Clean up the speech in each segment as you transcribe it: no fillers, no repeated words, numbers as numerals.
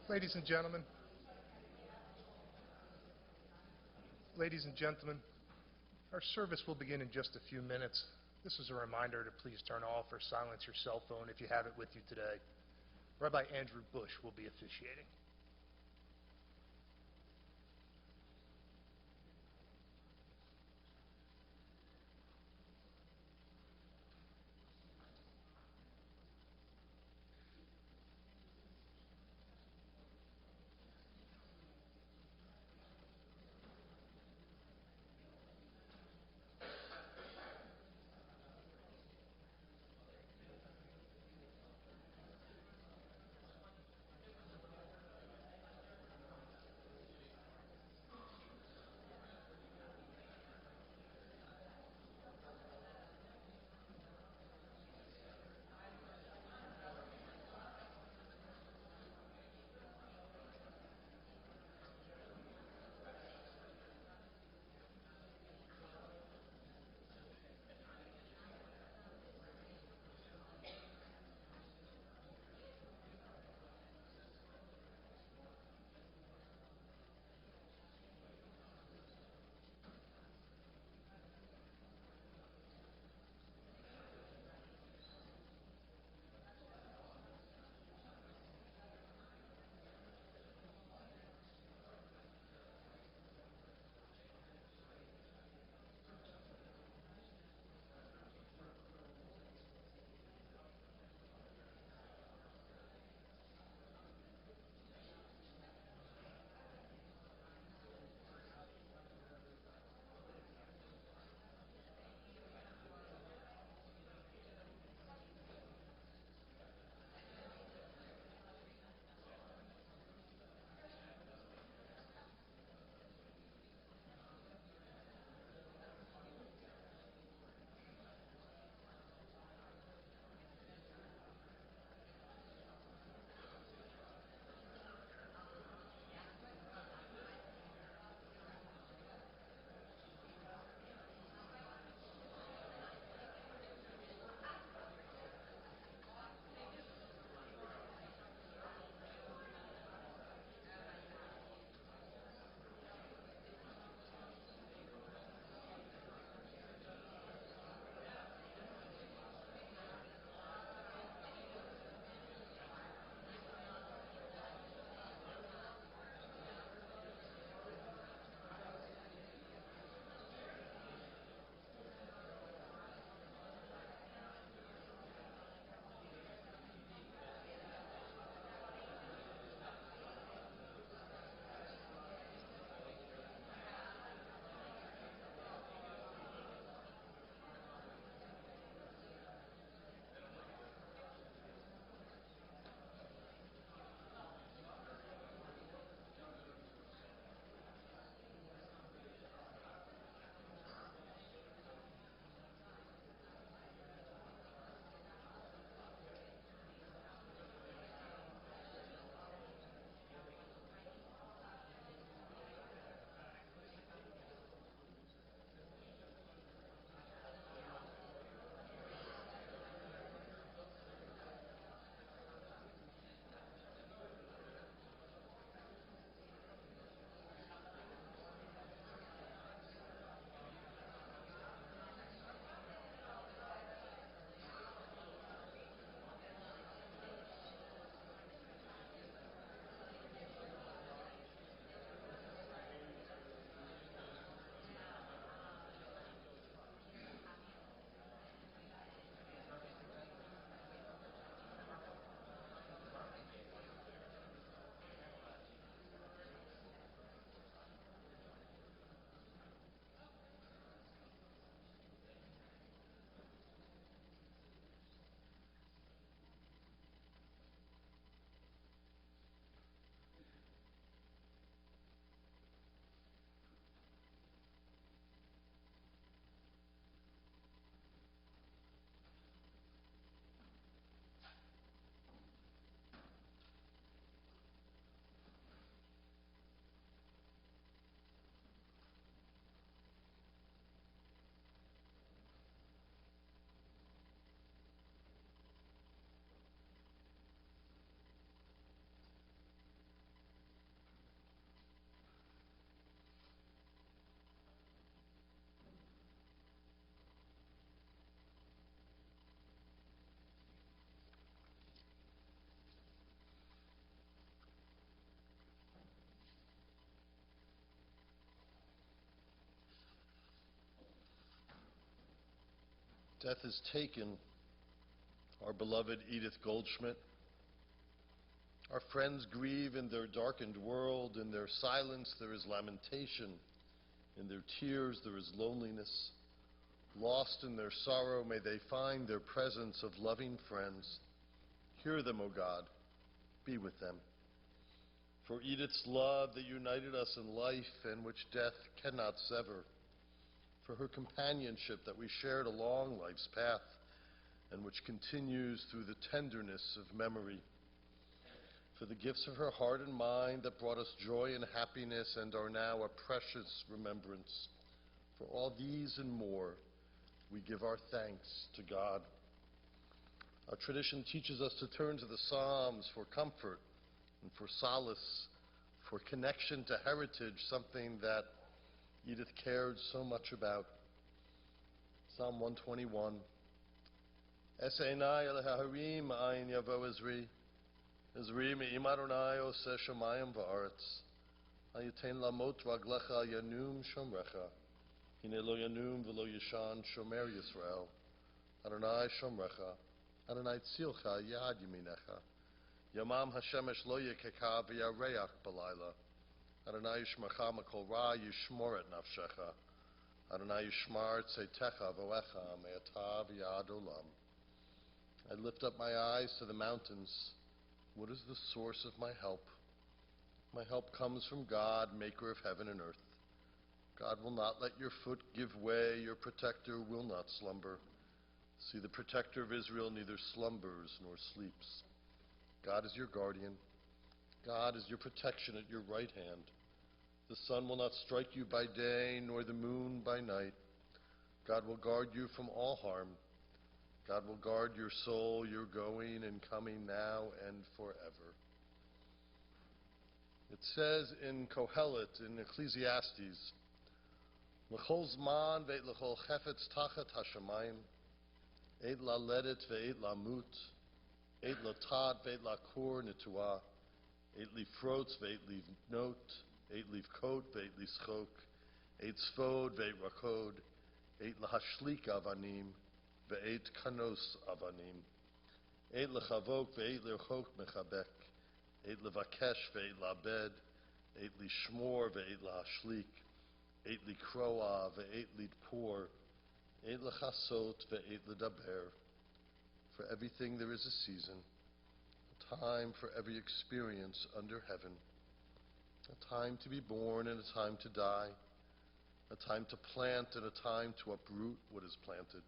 Ladies and gentlemen, ladies and gentlemen, our service will begin in just a few minutes. This is a reminder to please turn off or silence your cell phone if you have it with you today. Rabbi Andrew Bush will be officiating. Death has taken our beloved Edith Goldschmitt. Our friends grieve in their darkened world. In their silence there is lamentation. In their tears there is loneliness. Lost in their sorrow, may they find their presence of loving friends. Hear them, O God. Be with them. For Edith's love that united us in life and which death cannot sever. For her companionship that we shared along life's path and which continues through the tenderness of memory. For the gifts of her heart and mind that brought us joy and happiness and are now a precious remembrance. For all these and more, we give our thanks to God. Our tradition teaches us to turn to the Psalms for comfort and for solace, for connection to heritage, something that Edith cared so much about. Psalm 121. Es einai el harim ein yavo Ezri. Ezri me'im Adonai oseh shamayim va'aretz. Hayatein lamot raglecha yanum shomrecha. Hine lo yanum v'lo yishan shomer Yisrael. Adonai shomrecha. Adonai tzilcha yad yaminecha. Yamam hashemesh lo yekeka v'yareach b'layla. Adonai yishmercha makol ra yishmor et nafshecha. Adonai yishmar tzeitecha v'oecha me'ata v'yad olam. I lift up my eyes to the mountains. What is the source of my help? My help comes from God, maker of heaven and earth. God will not let your foot give way. Your protector will not slumber. See, the protector of Israel neither slumbers nor sleeps. God is your guardian. God is your protection at your right hand. The sun will not strike you by day, nor the moon by night. God will guard you from all harm. God will guard your soul, your going and coming now and forever. It says in Kohelet, in Ecclesiastes, L'chol zman ve'et l'chol chefetz tachat hashamayim, et laledet ve'et lamut, et latat ve'et lakor netuah, et lifrotz ve'et livnot, et livkot ve'et lischok, et tzvod ve'et rakod, et lahashlik avanim, ve'et kanos avanim, et lechavok ve'et lirchok mechabek, et levakesh ve'et labed, et lishmor ve'et lahashlik, et likroa ve'et lidpor, et lechasot ve'et ledaber. For everything there is a season, a time for every experience under heaven, a time to be born and a time to die, a time to plant and a time to uproot what is planted,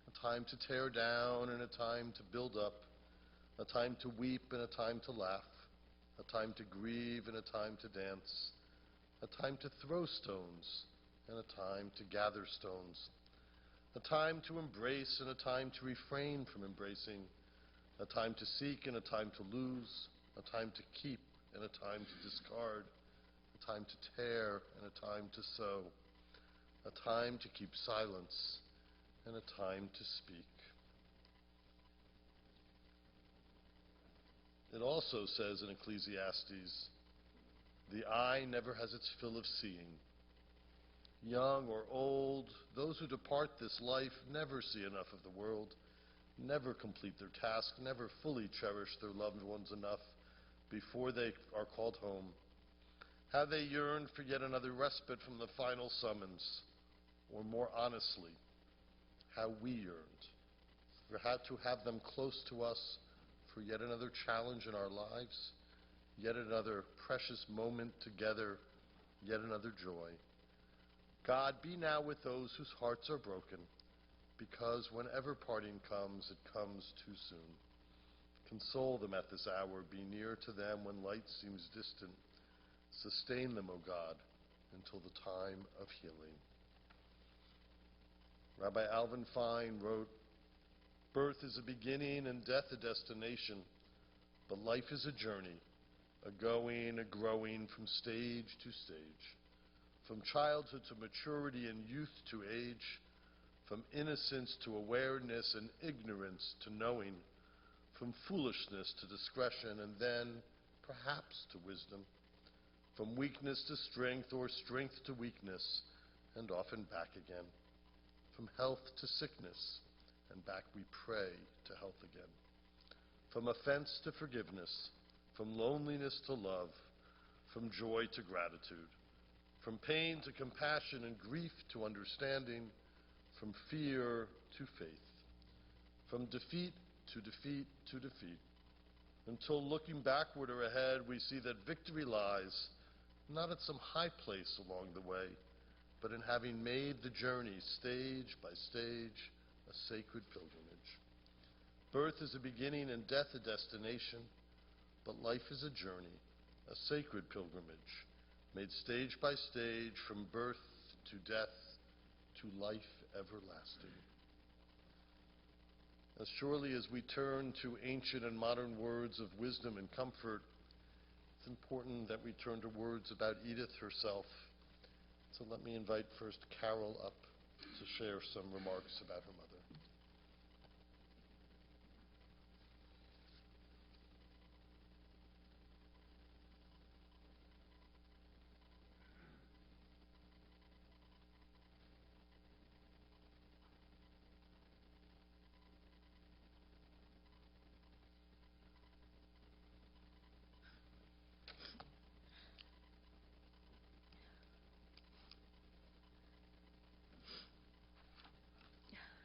a time to tear down and a time to build up, a time to weep and a time to laugh, a time to grieve and a time to dance, a time to throw stones and a time to gather stones, a time to embrace and a time to refrain from embracing, a time to seek and a time to lose, a time to keep and a time to discard, a time to tear and a time to sow, a time to keep silence and a time to speak. It also says in Ecclesiastes, the eye never has its fill of seeing. Young or old, those who depart this life never see enough of the world, never complete their task, never fully cherish their loved ones enough before they are called home. How they yearn for yet another respite from the final summons, or more honestly, how we yearned for how to have them close to us for yet another challenge in our lives, yet another precious moment together, yet another joy. God, be now with those whose hearts are broken, because whenever parting comes, it comes too soon. Console them at this hour. Be near to them when light seems distant. Sustain them, O God, until the time of healing. Rabbi Alvin Fine wrote, birth is a beginning and death a destination, but life is a journey, a going, a growing from stage to stage, from childhood to maturity and youth to age, from innocence to awareness and ignorance to knowing, from foolishness to discretion and then, perhaps, to wisdom, from weakness to strength or strength to weakness, and often back again, from health to sickness, and back we pray to health again. From offense to forgiveness, from loneliness to love, from joy to gratitude, from pain to compassion and grief to understanding, from fear to faith, from defeat to defeat to defeat, until looking backward or ahead, we see that victory lies not at some high place along the way, but in having made the journey stage by stage a sacred pilgrimage. Birth is a beginning and death a destination, but life is a journey, a sacred pilgrimage, made stage by stage from birth to death to life everlasting. As surely as we turn to ancient and modern words of wisdom and comfort, it's important that we turn to words about Edith herself. So let me invite first Carol up to share some remarks about her mother.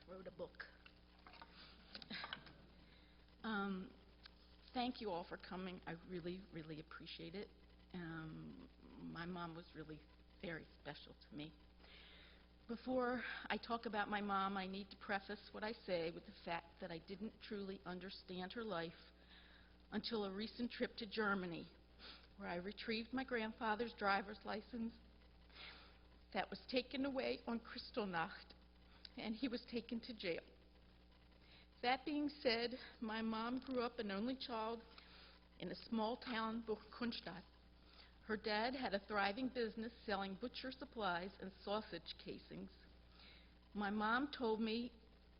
Wrote a book. Thank you all for coming. I really, really appreciate it. My mom was really very special to me. Before I talk about my mom, I need to preface what I say with the fact that I didn't truly understand her life until a recent trip to Germany, where I retrieved my grandfather's driver's license that was taken away on Kristallnacht, and he was taken to jail. That being said, my mom grew up an only child in a small town, Burgkunstadt. Her dad had a thriving business selling butcher supplies and sausage casings. My mom told me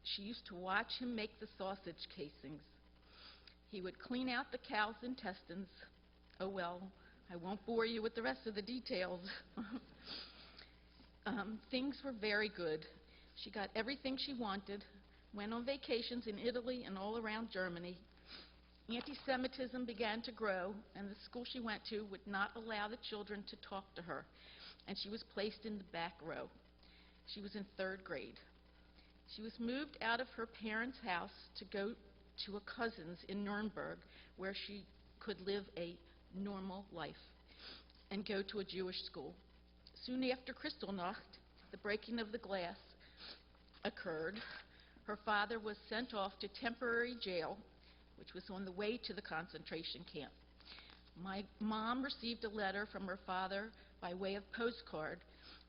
she used to watch him make the sausage casings. He would clean out the cow's intestines. Oh well, I won't bore you with the rest of the details. Things were very good. She got everything she wanted, went on vacations in Italy and all around Germany. Anti-Semitism began to grow, and the school she went to would not allow the children to talk to her, and she was placed in the back row. She was in 3rd grade. She was moved out of her parents' house to go to a cousin's in Nuremberg, where she could live a normal life and go to a Jewish school. Soon after Kristallnacht, the breaking of the glass occurred. Her father was sent off to temporary jail, which was on the way to the concentration camp. My mom received a letter from her father by way of postcard,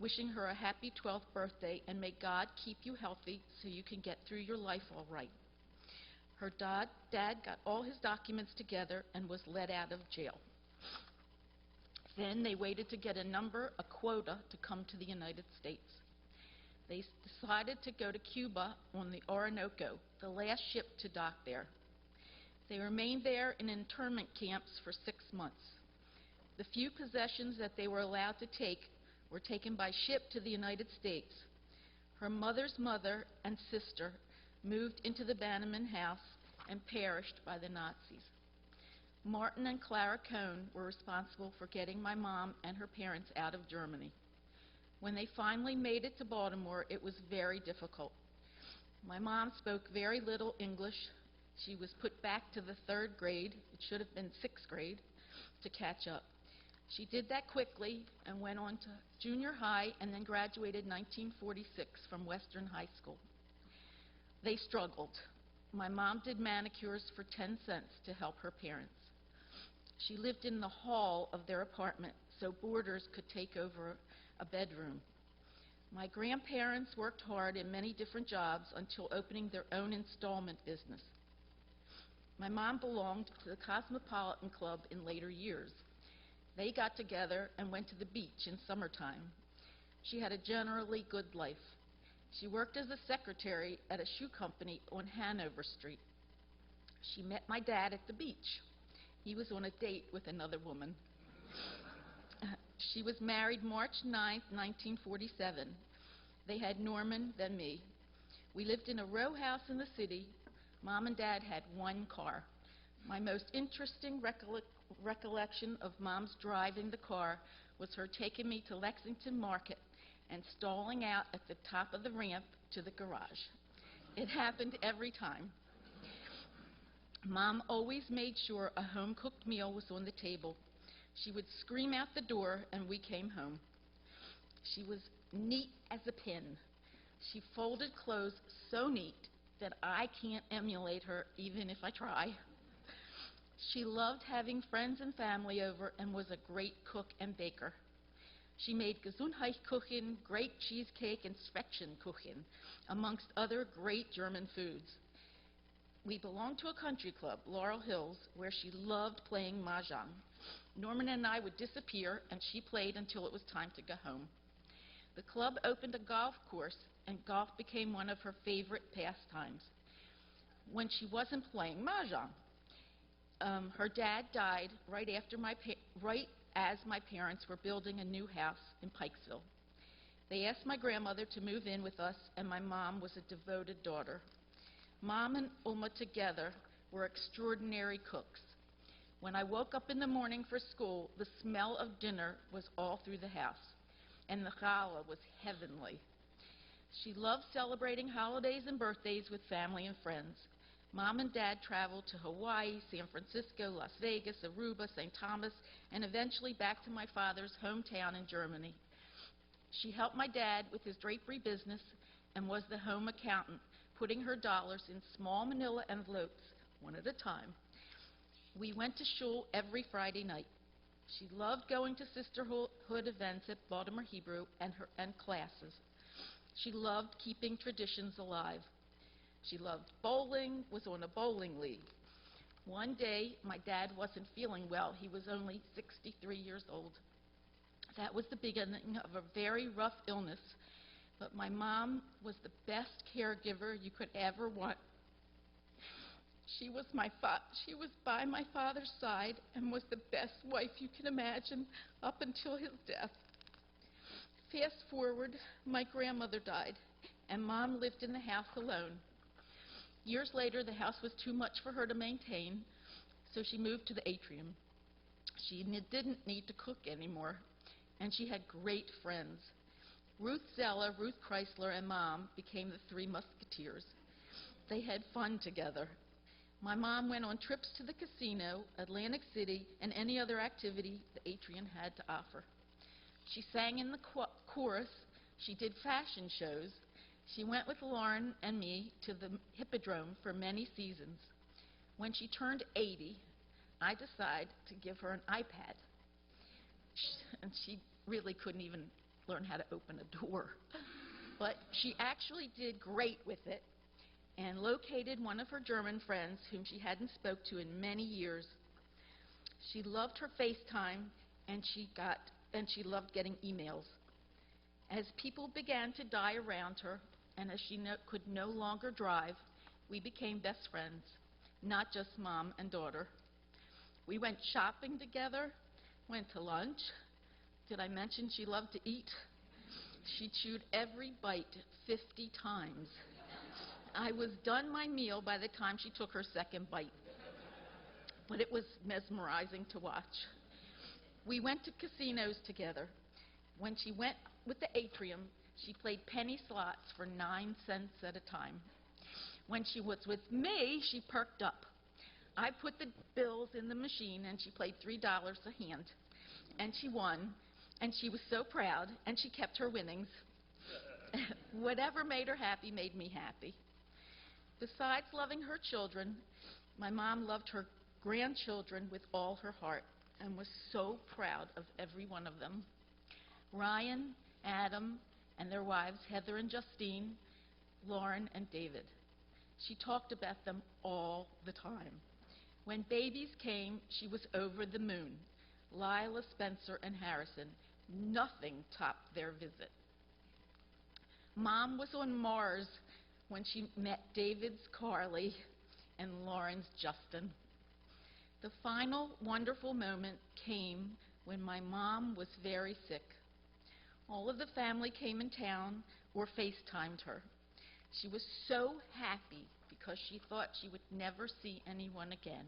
wishing her a happy 12th birthday and may God keep you healthy so you can get through your life all right. Her dad got all his documents together and was let out of jail. Then they waited to get a quota to come to the United States. They decided to go to Cuba on the Orinoco, the last ship to dock there. They remained there in internment camps for 6 months. The few possessions that they were allowed to take were taken by ship to the United States. Her mother's mother and sister moved into the Bannerman house and perished by the Nazis. Martin and Clara Cohn were responsible for getting my mom and her parents out of Germany. When they finally made it to Baltimore, it was very difficult. My mom spoke very little English. She was put back to the 3rd grade, it should have been 6th grade, to catch up. She did that quickly and went on to junior high and then graduated in 1946 from Western High School. They struggled. My mom did manicures for 10 cents to help her parents. She lived in the hall of their apartment so boarders could take over a bedroom. My grandparents worked hard in many different jobs until opening their own installment business. My mom belonged to the Cosmopolitan Club in later years. They got together and went to the beach in summertime. She had a generally good life. She worked as a secretary at a shoe company on Hanover Street. She met my dad at the beach. He was on a date with another woman. She was married March 9, 1947. They had Norman, then me. We lived in a row house in the city. Mom and Dad had one car. My most interesting recollection of Mom's driving the car was her taking me to Lexington Market and stalling out at the top of the ramp to the garage. It happened every time. Mom always made sure a home-cooked meal was on the table. She would scream out the door and we came home. She was neat as a pin. She folded clothes so neat that I can't emulate her even if I try. She loved having friends and family over and was a great cook and baker. She made Gesundheitskuchen, great cheesecake, and Speckchenkuchen, amongst other great German foods. We belonged to a country club, Laurel Hills, where she loved playing mahjong. Norman and I would disappear, and she played until it was time to go home. The club opened a golf course, and golf became one of her favorite pastimes. When she wasn't playing mahjong, her dad died right as my parents were building a new house in Pikesville. They asked my grandmother to move in with us, and my mom was a devoted daughter. Mom and Uma together were extraordinary cooks. When I woke up in the morning for school, the smell of dinner was all through the house, and the challah was heavenly. She loved celebrating holidays and birthdays with family and friends. Mom and Dad traveled to Hawaii, San Francisco, Las Vegas, Aruba, St. Thomas, and eventually back to my father's hometown in Germany. She helped my dad with his drapery business and was the home accountant, putting her dollars in small manila envelopes, one at a time. We went to shul every Friday night. She loved going to sisterhood events at Baltimore Hebrew and classes. She loved keeping traditions alive. She loved bowling, was on a bowling league. One day, my dad wasn't feeling well. He was only 63 years old. That was the beginning of a very rough illness, but my mom was the best caregiver you could ever want. She was by my father's side and was the best wife you can imagine up until his death. Fast forward, my grandmother died, and Mom lived in the house alone. Years later, the house was too much for her to maintain, so she moved to the atrium. She didn't need to cook anymore, and she had great friends. Ruth Zeller, Ruth Chrysler, and Mom became the Three Musketeers. They had fun together. My mom went on trips to the casino, Atlantic City, and any other activity the atrium had to offer. She sang in the chorus. She did fashion shows. She went with Lauren and me to the Hippodrome for many seasons. When she turned 80, I decided to give her an iPad. And she really couldn't even learn how to open a door. But she actually did great with it and located one of her German friends whom she hadn't spoke to in many years. She loved her FaceTime, and she loved getting emails. As people began to die around her, and as she could no longer drive, we became best friends, not just mom and daughter. We went shopping together, went to lunch. Did I mention she loved to eat? She chewed every bite 50 times. I was done my meal by the time she took her second bite, but it was mesmerizing to watch. We went to casinos together. When she went with the atrium, she played penny slots for 9 cents at a time. When she was with me, she perked up. I put the bills in the machine, and she played $3 a hand. And she won, and she was so proud, and she kept her winnings. Whatever made her happy made me happy. Besides loving her children, my mom loved her grandchildren with all her heart and was so proud of every one of them. Ryan, Adam, and their wives, Heather and Justine, Lauren and David. She talked about them all the time. When babies came, she was over the moon. Lila, Spencer, and Harrison. Nothing topped their visit. Mom was on Mars when she met David's Carly and Lauren's Justin. The final wonderful moment came when my mom was very sick. All of the family came in town or FaceTimed her. She was so happy because she thought she would never see anyone again.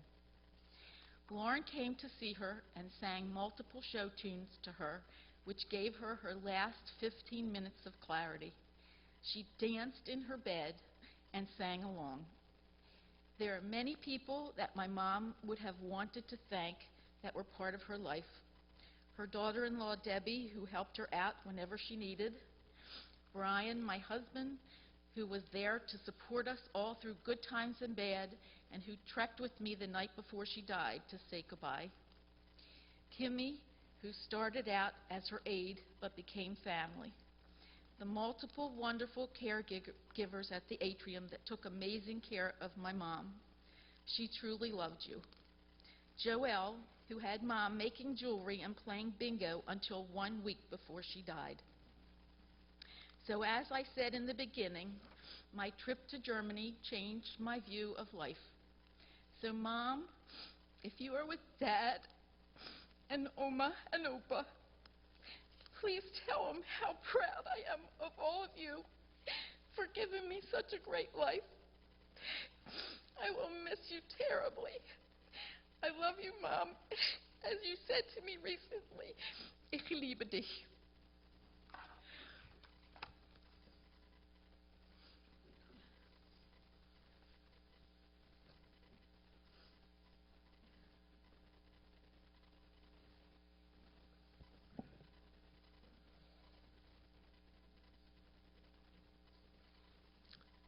Lauren came to see her and sang multiple show tunes to her, which gave her her last 15 minutes of clarity. She danced in her bed and sang along. There are many people that my mom would have wanted to thank that were part of her life. Her daughter-in-law, Debbie, who helped her out whenever she needed. Brian, my husband, who was there to support us all through good times and bad, and who trekked with me the night before she died to say goodbye. Kimmy, who started out as her aide but became family. The multiple wonderful caregivers at the atrium that took amazing care of my mom. She truly loved you. Joelle, who had Mom making jewelry and playing bingo until 1 week before she died. So as I said in the beginning, my trip to Germany changed my view of life. So Mom, if you are with Dad and Oma and Opa, please tell them how proud I am of all of you for giving me such a great life. I will miss you terribly. I love you, Mom. As you said to me recently, ich liebe dich.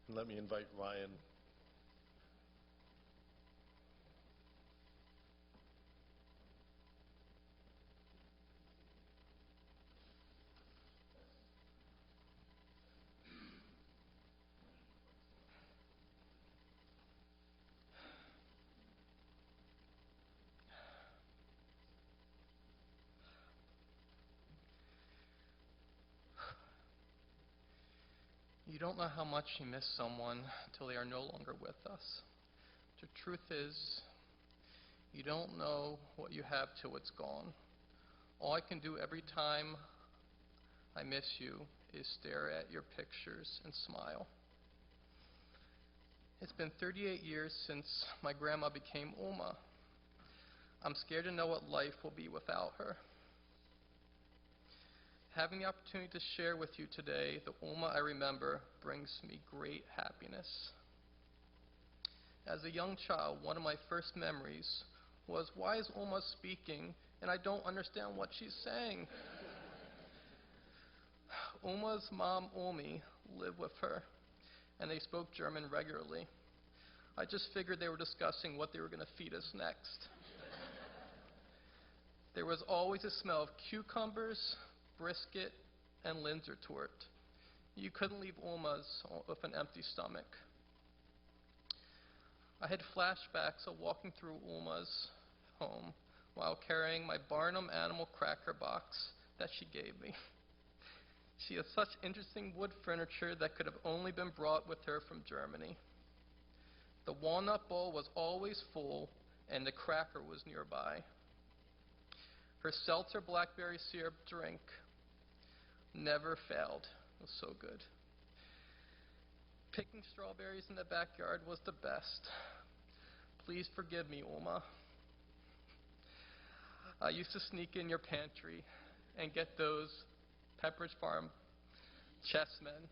And let me invite Ryan. You don't know how much you miss someone until they are no longer with us. The truth is, you don't know what you have till it's gone. All I can do every time I miss you is stare at your pictures and smile. It's been 38 years since my grandma became Oma. I'm scared to know what life will be without her. Having the opportunity to share with you today the Oma I remember brings me great happiness. As a young child, one of my first memories was, why is Oma speaking and I don't understand what she's saying? Oma's mom, Omi, lived with her, and they spoke German regularly. I just figured they were discussing what they were going to feed us next. There was always a smell of cucumbers, brisket, and Linzer torte. You couldn't leave Oma's with an empty stomach. I had flashbacks of walking through Oma's home while carrying my Barnum animal cracker box that she gave me. She has such interesting wood furniture that could have only been brought with her from Germany. The walnut bowl was always full, and the cracker was nearby. Her seltzer blackberry syrup drink never failed. It was so good. Picking strawberries in the backyard was the best. Please forgive me, Oma. I used to sneak in your pantry and get those Pepperidge Farm chessmen.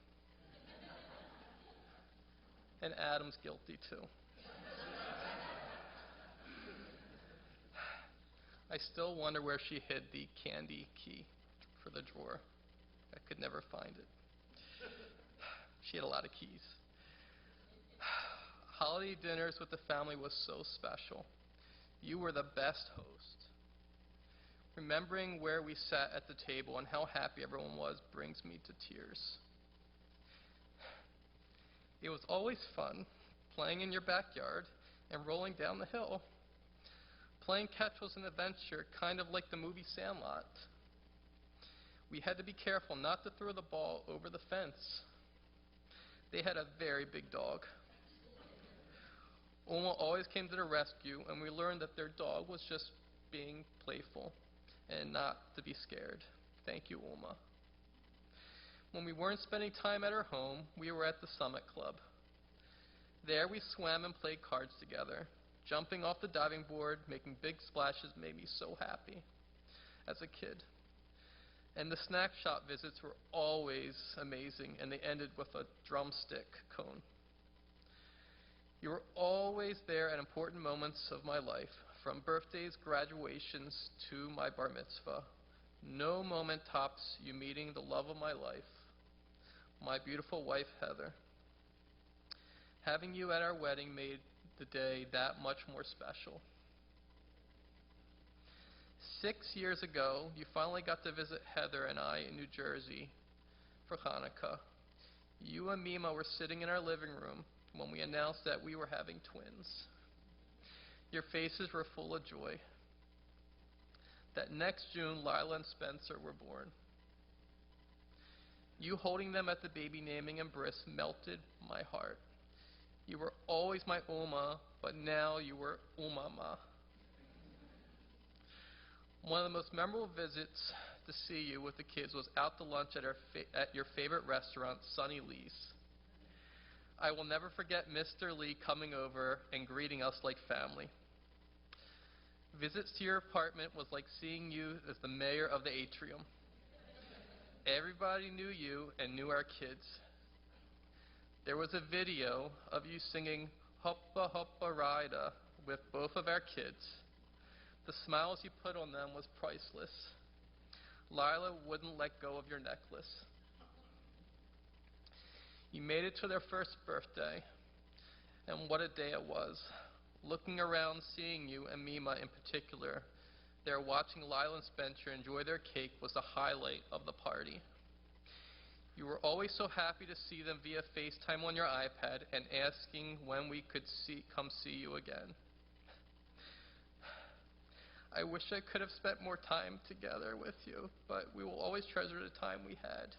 And Adam's guilty too. I still wonder where she hid the candy key for the drawer. I could never find it. She had a lot of keys. Holiday dinners with the family was so special. You were the best host. Remembering where we sat at the table and how happy everyone was brings me to tears. It was always fun playing in your backyard and rolling down the hill. Playing catch was an adventure, kind of like the movie Sandlot. We had to be careful not to throw the ball over the fence. They had a very big dog. Oma always came to the rescue, and we learned that their dog was just being playful and not to be scared. Thank you, Oma. When we weren't spending time at her home, we were at the Summit Club. There we swam and played cards together. Jumping off the diving board, making big splashes made me so happy as a kid. And the snack shop visits were always amazing, and they ended with a drumstick cone. You were always there at important moments of my life, from birthdays, graduations, to my bar mitzvah. No moment tops you meeting the love of my life, my beautiful wife, Heather. Having you at our wedding made the day that much more special. 6 years ago, you finally got to visit Heather and I in New Jersey for Hanukkah. You and Mima were sitting in our living room when we announced that we were having twins. Your faces were full of joy. That next June, Lila and Spencer were born. You holding them at the baby naming and bris melted my heart. You were always my Oma, but now you were Umama. One of the most memorable visits to see you with the kids was out to lunch at your favorite restaurant, Sunny Lee's. I will never forget Mr. Lee coming over and greeting us like family. Visits to your apartment was like seeing you as the mayor of the atrium. Everybody knew you and knew our kids. There was a video of you singing Hoppa Hoppa Rida with both of our kids. The smiles you put on them was priceless. Lila wouldn't let go of your necklace. You made it to their first birthday, and what a day it was. Looking around, seeing you and Mima in particular, there watching Lila and Spencer enjoy their cake was the highlight of the party. You were always so happy to see them via FaceTime on your iPad and asking when we could come see you again. I wish I could have spent more time together with you, but we will always treasure the time we had.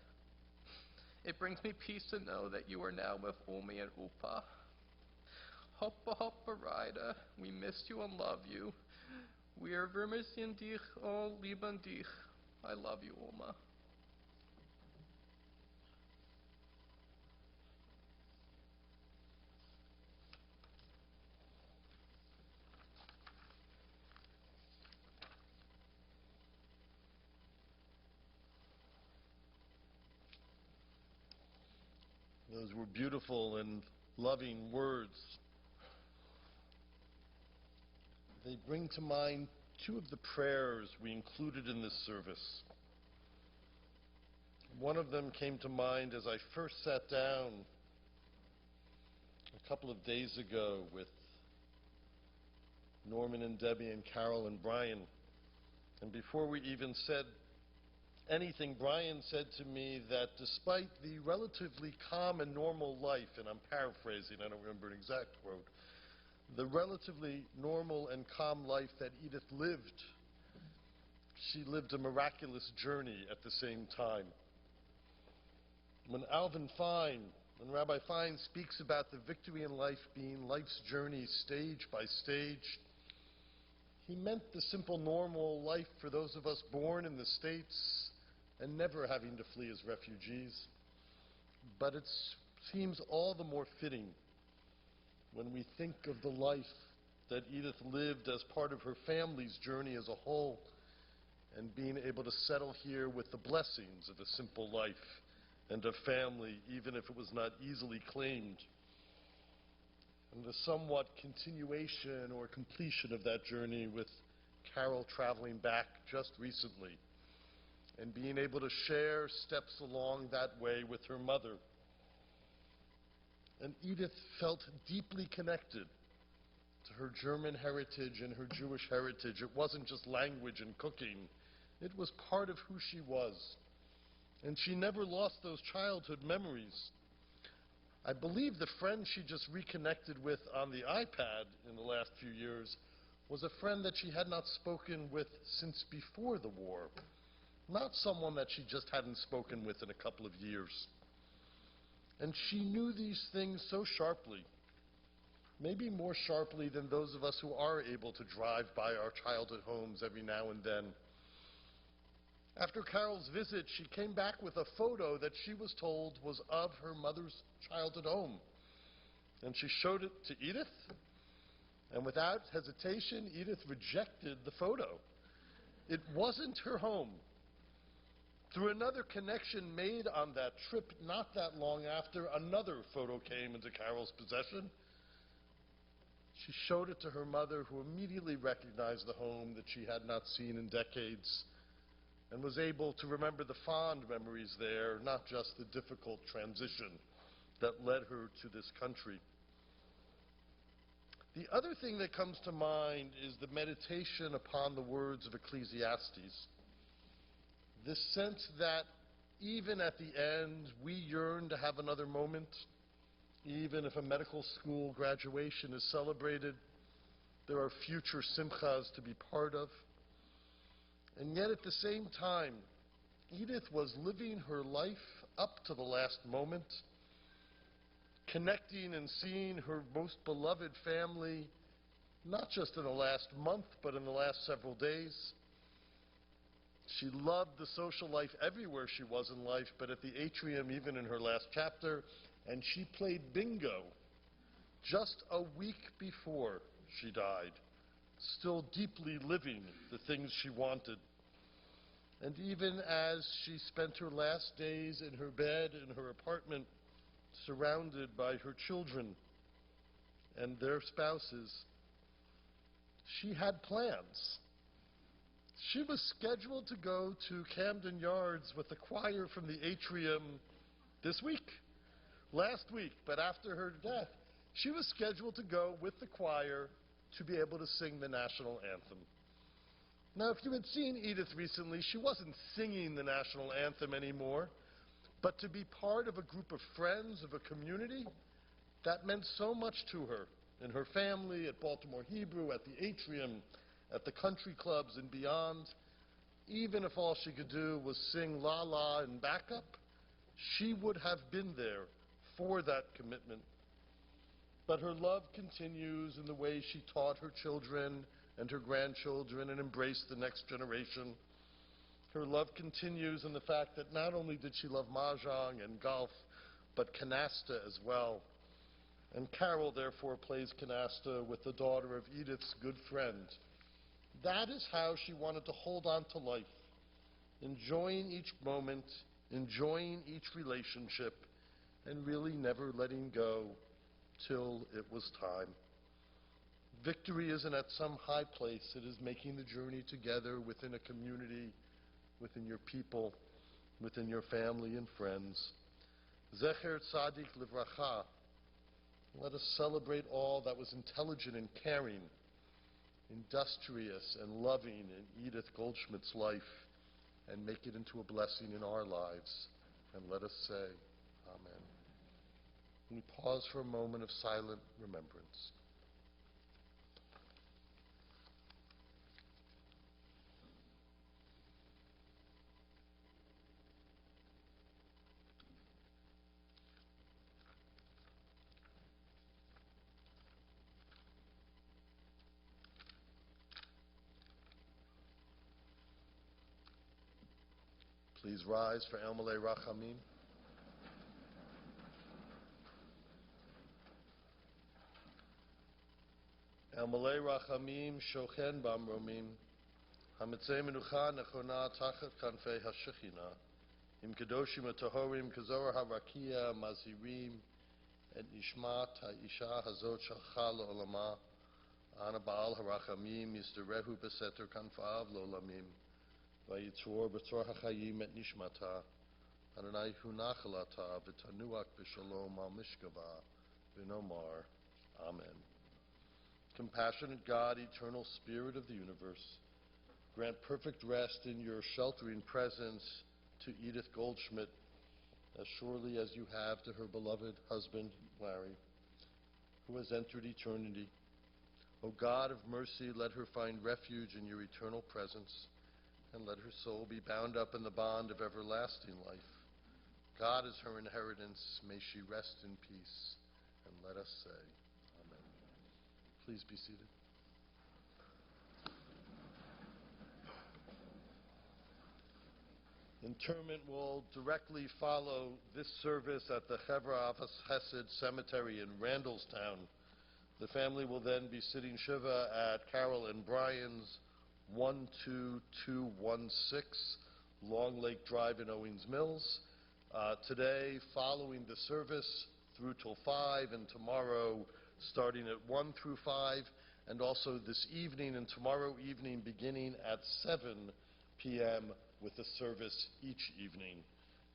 It brings me peace to know that you are now with Omi and Upa. Hoppa hoppa Rida, we miss you and love you. We are vermissen dich, oh lieben dich. I love you, Oma. Those were beautiful and loving words. They bring to mind two of the prayers we included in this service. One of them came to mind as I first sat down a couple of days ago with Norman and Debbie and Carol and Brian. And before we even said anything, Brian said to me that despite the relatively calm and normal life, and I'm paraphrasing, I don't remember an exact quote, the relatively normal and calm life that Edith lived, she lived a miraculous journey at the same time. When Rabbi Fine speaks about the victory in life being life's journey stage by stage, he meant the simple normal life for those of us born in the States and never having to flee as refugees. But it seems all the more fitting when we think of the life that Edith lived as part of her family's journey as a whole, and being able to settle here with the blessings of a simple life and a family, even if it was not easily claimed. And the somewhat continuation or completion of that journey with Carol traveling back just recently and being able to share steps along that way with her mother. And Edith felt deeply connected to her German heritage and her Jewish heritage. It wasn't just language and cooking. It was part of who she was. And she never lost those childhood memories. I believe the friend she just reconnected with on the iPad in the last few years was a friend that she had not spoken with since before the war. Not someone that she just hadn't spoken with in a couple of years. And she knew these things so sharply, maybe more sharply than those of us who are able to drive by our childhood homes every now and then. After Carol's visit, she came back with a photo that she was told was of her mother's childhood home. And she showed it to Edith, and without hesitation, Edith rejected the photo. It wasn't her home. Through another connection made on that trip, not that long after, another photo came into Carol's possession. She showed it to her mother, who immediately recognized the home that she had not seen in decades, and was able to remember the fond memories there, not just the difficult transition that led her to this country. The other thing that comes to mind is the meditation upon the words of Ecclesiastes. This sense that even at the end, we yearn to have another moment, even if a medical school graduation is celebrated, there are future simchas to be part of. And yet at the same time, Edith was living her life up to the last moment, connecting and seeing her most beloved family, not just in the last month, but in the last several days. She loved the social life everywhere she was in life, but at the atrium, even in her last chapter, and she played bingo just a week before she died, still deeply living the things she wanted. And even as she spent her last days in her bed in her apartment, surrounded by her children and their spouses, she had plans. She was scheduled to go to Camden Yards with the choir from the atrium this week, last week, but after her death, she was scheduled to go with the choir to be able to sing the national anthem. Now, if you had seen Edith recently, she wasn't singing the national anthem anymore, but to be part of a group of friends, of a community, that meant so much to her, in her family, at Baltimore Hebrew, at the atrium, at the country clubs and beyond. Even if all she could do was sing La La in backup, she would have been there for that commitment. But her love continues in the way she taught her children and her grandchildren and embraced the next generation. Her love continues in the fact that not only did she love mahjong and golf, but canasta as well. And Carol, therefore, plays canasta with the daughter of Edith's good friend. That is how she wanted to hold on to life, enjoying each moment, enjoying each relationship, and really never letting go till it was time. Victory isn't at some high place. It is making the journey together within a community, within your people, within your family and friends. Zecher Tzadik Livracha. Let us celebrate all that was intelligent and caring, industrious and loving in Edith Goldschmidt's life, and make it into a blessing in our lives. And let us say, Amen. We pause for a moment of silent remembrance. Please rise for El Malei Rachamim. El Malei Rachamim Shochen Bamromim Hamitzei Menucha Nechona Tachat Kanfei HaShechina Im Kedoshim HaTahorim Kazor HaRakia Mazirim Et Nishmat HaIsha Hazot Shalcha L'Olama Ana Baal HaRachamim Yisderehu Beseter Kanfav L'Olamim Vayitzor B'tzor HaChayim Et Nishmata Adonai Hunachalata V'tanuach B'Shalom Al Mishkava V'nomar Amen. Compassionate God, eternal Spirit of the universe, grant perfect rest in your sheltering presence to Edith Goldschmitt, as surely as you have to her beloved husband, Larry, who has entered eternity. O God of mercy, let her find refuge in your eternal presence, and let her soul be bound up in the bond of everlasting life. God is her inheritance. May she rest in peace. And let us say, Amen. Please be seated. Interment will directly follow this service at the Chevra Avos Chesed Cemetery in Randallstown. The family will then be sitting Shiva at Carol and Brian's 12216 Long Lake Drive in Owings Mills. Today, following the service through till 5, and tomorrow starting at 1 through 5, and also this evening and tomorrow evening beginning at 7 p.m. with a service each evening.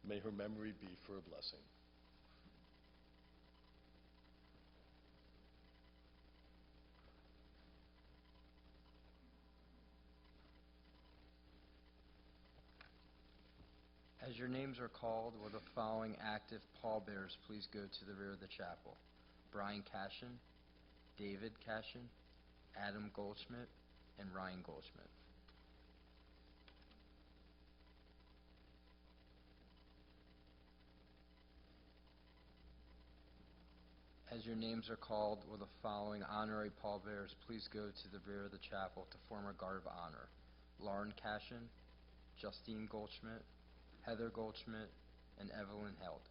May her memory be for a blessing. As your names are called, will the following active pallbearers please go to the rear of the chapel? Brian Cashin, David Cashin, Adam Goldschmitt, and Ryan Goldschmitt. As your names are called, will the following honorary pallbearers please go to the rear of the chapel to form a guard of honor? Lauren Cashin, Justine Goldschmitt, Heather Goldschmitt, and Evelyn Held.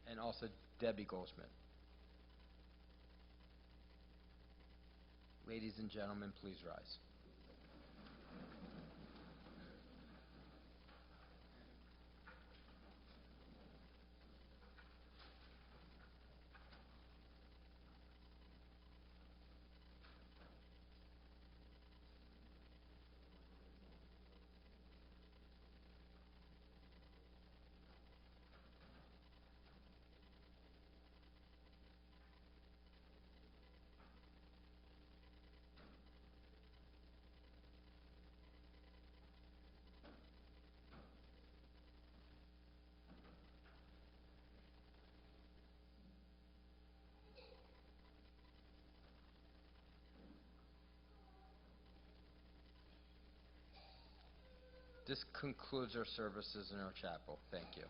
And also Debbie Goldschmidt. Ladies and gentlemen, please rise. This concludes our services in our chapel. Thank you.